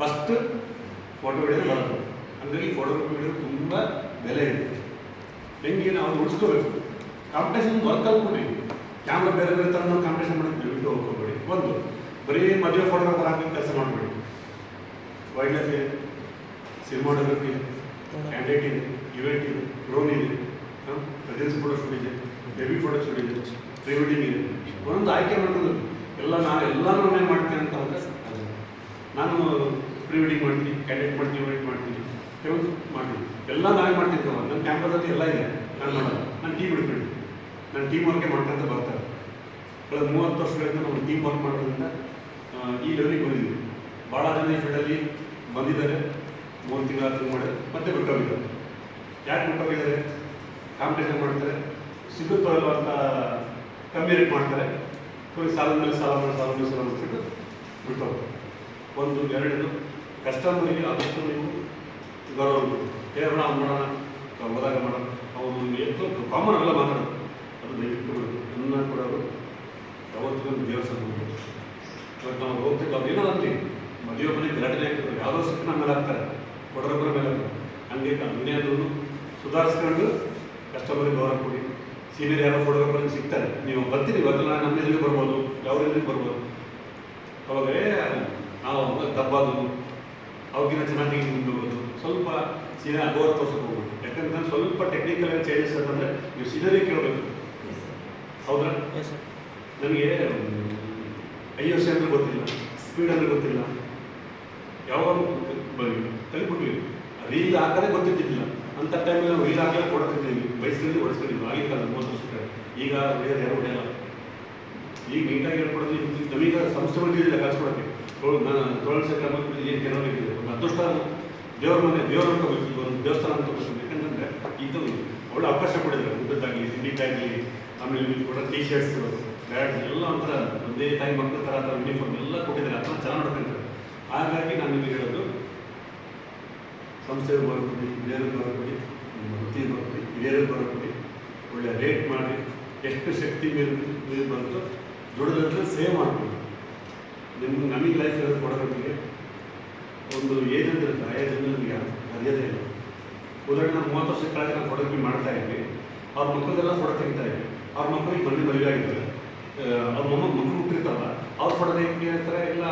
First photo ಹಿಡಿಯೋದು ಬರೋದು. ಹಂಗಾಗಿ ಫೋಟೋಗ್ರಫಿ ಹಿಡಿಯೋದು ತುಂಬ ಬೆಲೆ ಇದೆ. ಹೆಂಗೆ ನಾವು ಉಳಿಸ್ಕೋಬೇಕು. ಕಾಂಪಿಟೇಷನ್ ವರ್ಕ್ ಅಲ್ಕೊಡಿ. ಕ್ಯಾಮ್ರಾ ಬೇರೆ ಬೇರೆ ಥರ ನಾವು ಕಾಂಪಿಟೇಷನ್ ಮಾಡಿದ್ವಿ, ಬಿಟ್ಟು ಹೋಗ್ಕೋಬೇಡಿ. ಒಂದು ಬರೀ ಮದುವೆ ಫೋಟೋಗ್ರಾಫರ್ ಹಾಕಿ ಕೆಲಸ ಮಾಡಬೇಡಿ. ವೈಲ್ಡ್ ಲೈಫ್ ಇದೆ, ಸಿನಿಮಾಟೋಗ್ರಫಿ ಇದೆ, ಕ್ಯಾಂಡಿಡೇಟ್ ಇದೆ, ಇವೆಂಟ್ ಇದೆ, ಡ್ರೋನ್ ಇದೆ, ಪ್ರೆಸೆನ್ಸ್ ಫೋಟೋ ಶೂಟ್ ಇದೆ, ಬೇಬಿ ಫೋಟೋ ಶೂಟ್ ಇದೆ, ಪ್ರೀ ವೆಡ್ಡಿಂಗ್ ಇದೆ. ಒಂದೊಂದು ಆಯ್ಕೆ ಮಾಡ್ಕೊಂಡು ಎಲ್ಲನೂ ಮಾಡ್ತೀನಿ ಅಂತ ಹೋದರೆ ನಾನು ಪ್ರೀ ವೆಡ್ಡಿಂಗ್ ಮಾಡ್ತೀನಿ, ಕ್ಯಾಂಡಿಡೇಟ್ ಮಾಡ್ತೀನಿ, ಇವೆಂಟ್ ಮಾಡ್ತೀನಿ, ಕೆಲವೊಂದು ಮಾಡ್ತೀನಿ. ಎಲ್ಲ ನಾವೇ ಮಾಡ್ತೀನಿ. ನನ್ನ ಕ್ಯಾಂಪದಲ್ಲಿ ಎಲ್ಲ ಇದೆ, ನಾನು ಮಾಡಲ್ಲ. ನಾನು ಟೀಮ್ ಹಿಡ್ಕೊಂಡು ನಾನು ಟೀಮ್ ವರ್ಕೇ ಮಾಡ್ಕೊಂತ ಬರ್ತಾರೆ. ಕಳೆದ 30 ವರ್ಷಗಳಿಂದ ನಾವು ಟೀಮ್ ವರ್ಕ್ ಮಾಡೋದ್ರಿಂದ ಈ ಲೆವೆಲಿಗೆ ಬಂದಿದ್ದೀವಿ. ಭಾಳ ಜನ ಈ ಫೀಲ್ಡಲ್ಲಿ ಬಂದಿದ್ದಾರೆ, 3 ತಿಂಗಳು ಮಾಡಿ ಮತ್ತೆ ಬಿಟ್ಟೋಗಿದ್ದಾರೆ. ಯಾಕೆ ಬಿಟ್ಟೋಗಿದ್ದಾರೆ? ಕಾಂಪಿಟೇಷನ್ ಮಾಡ್ತಾರೆ, ಸಿಗುತ್ತೋ ಇಲ್ಲೋ ಅಂತ ಕಮ್ಮಿ ರೇಟ್ ಮಾಡ್ತಾರೆ. ಸಾಲ ಮೇಲೆ ಸಾಲ ಮಾಡಿಬಿಟ್ಟು ಬಿಟ್ಟೋಗ್ತಾರೆ. 1, 2 ಕಸ್ಟಮರಿಗೆ ಆದಷ್ಟು ನೀವು ಗೌರವ ಹೇಳೋಣ, ಅವ್ನು ಮಾಡೋಣ, ಹೋದಾಗ ಮಾಡೋಣ, ಅವನು ಎಷ್ಟು ಕಾಮನ್ ಎಲ್ಲ ಮಾತಾಡೋದು ಅದು ದಯವಿಟ್ಟು ಬಿಡೋದು. ಅನ್ನ ಕೊಡೋದು ಯಾವತ್ತಿಗೂ ದೇವಸ್ಥಾನ ಹೋಗ್ಬೋದು. ಇವತ್ತು ನಾವು ಹೋಗ್ತಿದ್ದು ಅವ್ರು ಏನೋ ಅಂತೀವಿ, ಮದುವೆ ಮನೆಗೆ ಗಲಾಟೆ ಆಗ್ತದೆ, ಯಾವುದೋ ಸಿಟ್ಟು ನಮ್ಮ ಮೇಲೆ ಹಾಕ್ತಾರೆ, ಕೊಡೋರೊಬ್ಬರ ಮೇಲೆ ಹಂಗೆ ಮನೆಯದನ್ನು ಸುಧಾರಿಸ್ಕೊಂಡು ಕಸ್ಟಮರಿಗೆ ಗೌರವ ಕೊಡಿ. ಸೀನಿಯರ್ ಯಾರೋ ಫೋಟೋಗ್ರಾಫರ್ ಸಿಗ್ತಾರೆ, ನೀವು ಬರ್ತೀರಿ, ಇವತ್ತು ನಮ್ಮ ಎಲ್ಲಿಗೆ ಬರ್ಬೋದು, ಯಾವ ಎಲ್ಲಿಗೆ ಬರ್ಬೋದು. ಅವಾಗ ನಾವು ದಬ್ಬದು ಅವ್ರಿಗಿಂತ ಚೆನ್ನಾಗಿ ಮುಂದೆ ಹೋಗೋದು, ಸ್ವಲ್ಪ ಸೀನಿಯರ್ ಅಗೋರ್ ತೋರ್ಸೋಕೆ ಹೋಗ್ಬೋದು. ಯಾಕಂದ್ರೆ ನಾನು ಸ್ವಲ್ಪ ಟೆಕ್ನಿಕಲ್ ಚೇಂಜಸ್ ಅಂತಂದರೆ ನೀವು ಸೀನಿಯರಿಗೆ ಕೇಳಬೇಕು. ಹೌದಾ? ನನಗೆ IOC ಅಂದರೆ ಗೊತ್ತಿಲ್ಲ, ಸ್ಪೀಡ್ ಅಂದರೆ ಗೊತ್ತಿಲ್ಲ, ಯಾವಾಗ ತಲೆಬಿಟ್ವಿ. ರೀಲ್ ಹಾಕೋದೇ ಗೊತ್ತಿದ್ದಿಲ್ಲ. ಅಂಥ ಟೈಮಲ್ಲಿ ನಾವು ರೀಲ್ ಹಾಕಲೇ ಕೊಡ್ತಿದ್ದೀವಿ, ಬೈಸ್ಕೊಂಡು ಓಡಿಸ್ಕೊಂಡಿದ್ವಿ. ಆಗಿಲ್ಲ 30 ವರ್ಷಕ್ಕೆ. ಈಗ ಬೇರೆ ಯಾರು ಹೊಡೆಯಲ್ಲ. ಈಗ ನೀಟಾಗಿ ಹೇಳ್ಕೊಡೋದು ನಮೀಗ ಸಂಸ್ಥೆಗಳಿಲ್ಲ ಕಳ್ಸ್ಕೊಡೋಕ್ಕೆ. ತೋಳ್ ಸೆಕ್ಟರ್ ಏನು ಕೆಲವರಿಗೆ ಒಂದು ಅದೃಷ್ಟ ದೇವ್ರ ಮನೆ ದೇವ್ರ ಅನ್ಕೋಬೇಕು, ಒಂದು ದೇವಸ್ಥಾನ ಅನ್ಕೋಬೇಕು. ಯಾಕಂತಂದರೆ ಇದು ಒಳ್ಳೆ ಅವಕಾಶ ಕೊಟ್ಟಿದ್ದಾರೆ. ಊಟದ್ದಾಗಲಿ, ತಿಂಡಿದ್ದಾಗಲಿ, ಆಮೇಲೆ ನೀವು ಕೊಡೋ ಟೀ ಶರ್ಟ್ಸ್, ಬ್ಯಾಟ್ ಎಲ್ಲ ಒಂಥರ ಒಂದೇ ತಾಯಿ ಮಕ್ಕಳ ಥರ ಆ ಥರ ಯೂನಿಫಾರ್ಮ್ ಎಲ್ಲ ಕೊಟ್ಟಿದ್ದಾರೆ. ಅದನ್ನ ಚೆನ್ನಾಗಿ ನೋಡ್ಕೊಂತಾರೆ. ಹಾಗಾಗಿ ನಾನು ನಿಮಗೆ ಹೇಳೋದು, ಸಂಸ್ಥೆಗೆ ಬರ್ಕೊಡಿ, ಹಿರಿಯರಿಗೆ ಬರ್ಕೊಡಿ, ನಿಮ್ಮ ವೃತ್ತಿಗೆ ಬರ್ಕೊಡಿ, ಹಿರಿಯರಿಗೆ ಬರ್ಕೊಡಿ, ಒಳ್ಳೆಯ ರೇಟ್ ಮಾಡಿ, ಎಷ್ಟು ಶಕ್ತಿ ಮೇಲೆ ಬಂತು ದುಡಿದ್ರೆ ಸೇವ್ ಮಾಡ್ಕೊಳ್ಳಿ. ನಮಗೆ ಲೈಫ್ ಇರೋದು ಫೋಟೋಗ್ರಫಿಗೆ ಒಂದು ಏಜ್ ಅಂತ ಇರುತ್ತೆ. ಆ ಏಜ್ ಅಂದರೆ ನಿಮಗೆ ಅರಿಯೋದೇ ಇಲ್ಲ. ಉದಾಹರಣೆ ನಾವು 30 ವರ್ಷದ ಕೆಳಗೆ ನಾವು ಫೋಟೋಗ್ರಫಿ ಮಾಡ್ತಾ ಇದ್ವಿ. ಅವ್ರ ಮಕ್ಕಳೆಲ್ಲ ಫೋಟೋ ತೆಗಿತಾ ಇದ್ವಿ. ಅವ್ರ ಮಕ್ಕಳಿಗೆ ಮದುವೆ ಆಗಿದ್ದಾರೆ, ಅವ್ರ ಮಕ್ಕಳು ಹುಟ್ಟಿರ್ತಾರಲ್ಲ, ಅವ್ರ ಫೋಟೋ ತೆಗಿತಾ ಇರ್ತಾರೆ. ಇಲ್ಲ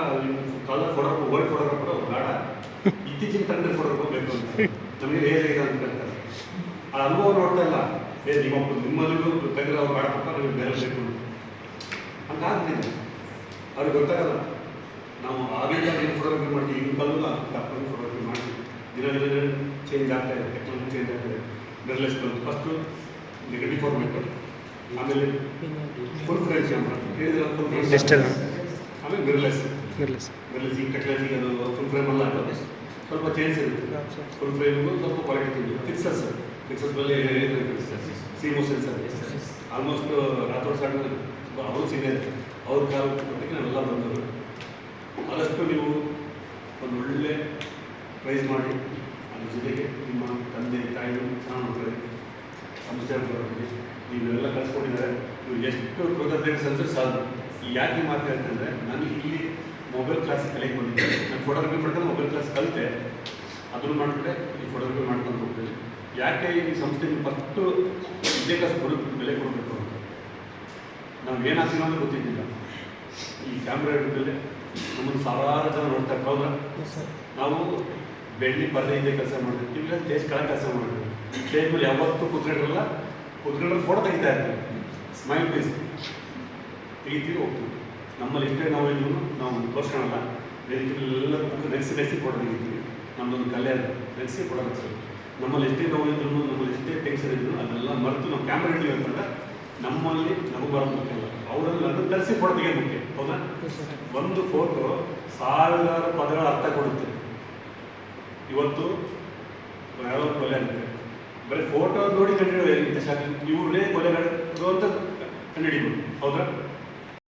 ಕಲರ್ ಫೋಟೋಗ್ರಾಫರ್, ವರ್ಲ್ಡ್ ಫೋಟೋಗ್ರಾಫರ್ ಅವ್ರು ಬೇಡ, ಇತ್ತೀಚಿನ ತಂದೆ ಫೋಟೋಗ್ರಾಫರ್ ಬೇಕು ಅಂತ ನಮಗೆ ಏಜ್ ಆಗಿದೆ ಅಂತ ಹೇಳ್ತಾರೆ. ಆ ಅನುಭವ ನೋಡ್ತಾ ಇಲ್ಲ. ನಿಮ್ಮಲ್ಲಿಗೂ ತೆಗೆದ್ರೆ ಅವ್ರು ಬೇಡಪ್ಪ, ನಮಗೆ ಬೇರೆ ಬೇಕು ಅಂತ ಆಗ್ತಿದೆ. ಅವ್ರಿಗೆ ಗೊತ್ತಾಗಲ್ಲ. ನಾವು ಆಗಿಂದ ಏನು ಫೋಟೋಗ್ರಫಿ ಮಾಡ್ತೀವಿ, ಈಗಿನ ಕಾಲದಲ್ಲೂ ಅಪ್ಪನ ಫೋಟೋಗ್ರಫಿ ಮಾಡ್ತೀವಿ. ದಿನ ಚೇಂಜ್ ಆಗ್ತಾ ಇದೆ, ಟೆಕ್ನಾಲಜಿ ಚೇಂಜ್ ಆಗ್ತಾ ಇದೆ. ಮಿರರ್ಲೆಸ್ ಬಂತು. ಫಸ್ಟು ನೆಗೆಟಿವ್ ಫಾರ್ಮೇಟು, ಆಮೇಲೆ ಫುಲ್ ಫ್ರೇಮ್ ಕ್ಯಾಮ್ರಾ ಹೇಳಿದ್ರೆ ಫುಲ್ ಫ್ರೇಮ್, ಆಮೇಲೆ ಮಿರರ್ಲೆಸ್ ಈ ಟೆಕ್ನಾಲಜಿಗೆ ಅದು ಫುಲ್ ಫ್ರೇಮಲ್ಲ, ಅದು ಸ್ವಲ್ಪ ಚೇಂಜ್ ಇರುತ್ತೆ. ಫುಲ್ ಫ್ರೇಮಿಗೂ ಸ್ವಲ್ಪ ಕ್ವಾಲಿಟಿ ಚೇಂಜ್. ಫಿಕ್ಸಸ್ ಮೇಲೆ ಸಿಮೋ ಸೆನ್ಸರ್ ಆಲ್ಮೋಸ್ಟ್ ರಾತ್ರಿ ಸಾಕು ಅವರು ಸೀನಿಯರ್, ಅವ್ರ ಕಾಲ ಕೊಟ್ಟಿಗೆ ನಾವೆಲ್ಲ ಬಂದವರು. ಆದಷ್ಟು ನೀವು ಒಂದು ಒಳ್ಳೆ ಪ್ರೈಸ್ ಮಾಡಿ, ಅದ್ರ ಜೊತೆಗೆ ನಿಮ್ಮ ತಂದೆ ತಾಯಿ ಚೆನ್ನಾಗಿ ನೋಡ್ತಾರೆ, ಸಂಸ್ಥೆ ಬರೋರಿಗೆ ನೀವೆಲ್ಲ ಕಳಿಸ್ಕೊಂಡಿದ್ದಾರೆ. ನೀವು ಎಷ್ಟು ಕೃತಜ್ಞತೆ ಸಲ್ಲಿಸಿದ್ರೆ ಸಾಕು. ಈ ಯಾಕೆ ಮಾತು ಅಂತಂದರೆ, ನಾನು ಇಲ್ಲಿ ಮೊಬೈಲ್ ಕ್ಲಾಸ್ ಕಲಿಯಕ್ಕೆ ಬಂದಿದ್ದೆ. ನಾನು ಫೋಟೋಗ್ರಫಿ ಮಾಡ್ಕೊಂಡು ಮೊಬೈಲ್ ಕ್ಲಾಸ್ ಕಲಿತೆ, ಅದನ್ನು ಮಾಡಿಬಿಟ್ಟೆ ಈ ಫೋಟೋಗ್ರಫಿ ಮಾಡ್ಕೊಂಡು ಹೋಗ್ತೀನಿ. ಯಾಕೆ ಈ ಸಂಸ್ಥೆಗೆ ಫಸ್ಟು ವಿದ್ಯಾಭ್ಯಾಸ ಬೆಲೆ ಕೊಡಬೇಕು ಅಂತ ನಾವು ಏನಾಗ್ತೀವಿ ಅನ್ನೋದು ಗೊತ್ತಿದ್ದಿಲ್ಲ. ಈ ಕ್ಯಾಮ್ರಾ ಹಿಡಿದ್ಮೇಲೆ ನಮ್ಮನ್ನು ಸಾವಿರಾರು ಜನ ನೋಡ್ತಾ ಇರ್ತಾವ್ರ. ನಾವು ಬೆಳ್ಳಿ ಪರ್ದೆ ಇದೆ ಕೆಲಸ ಮಾಡಿರ್ತೀವಿ, ಇಲ್ಲ ಸ್ಟೇಜ್ ಕೆಳಗೆ ಕೆಲಸ ಮಾಡಿರ್ತೀವಿ. ಸ್ಟೇಜ್ ಮೇಲೆ ಯಾವತ್ತೂ ಕೂತ್ಕೊಂಡ್ರೆ ಫೋಟೋ ತೆಗಿತಾ ಇರ್ತೀವಿ, ಸ್ಮೈಲ್ ಪ್ಲೀಸ್ ತೆಗಿತೀವಿ, ಹೋಗ್ತೀವಿ. ನಮ್ಮಲ್ಲಿ ಎಷ್ಟೇ ನಾವು ಇದ್ರೂ ನಾವು ತೋರಿಸ್ಕೊಳ್ಳಲ್ಲ. ಎಲ್ಲ ನೆಕ್ಸಿ ಫೋಟೋ ತೆಗಿತೀವಿ. ನಮ್ಮದೊಂದು ಕಲೆ ಅದು, ನೆಕ್ಸಿ ಫೋಟೋ ತೆಗಿಸ್ತೀವಿ. ನಮ್ಮಲ್ಲಿ ಎಷ್ಟೇ ನೋವು ಇದ್ರೂ, ನಮ್ಮಲ್ಲಿ ಎಷ್ಟೇ ಟೆನ್ಷನ್ ಇದ್ರೂ ಅದೆಲ್ಲ ಮರೆತು ನಾವು ಕ್ಯಾಮ್ರಾ ಹಿಡಿತೀವಿ ಅಂತಂದ್ರೆ ನಮ್ಮಲ್ಲಿ ನಗು ಬರೋದು ಮುಖ್ಯ ಅಲ್ಲ, ಅವರಲ್ಲಿ ಅದನ್ನು ಕಲಿಸಿ ಫೋಟೋ ತೆಗೆಯೋದು ಮುಖ್ಯ. ಹೌದಾ? ಒಂದು ಫೋಟೋ 1000 ಪದಗಳ ಅರ್ಥ ಕೊಡುತ್ತೆ. ಇವತ್ತು ಯಾರೋ ಕೊಲೆ ಆಗುತ್ತೆ, ಬರೀ ಫೋಟೋ ನೋಡಿ ಕಂಡುಹಿಡಿಯೋದು ಇಂಥ ಶಾಖ ಇವ್ರನ್ನೇ ಕೊಲೆಗಾರರು ಅಂತ ಕಂಡುಹಿಡಿಬೋದು. ಹೌದಾ?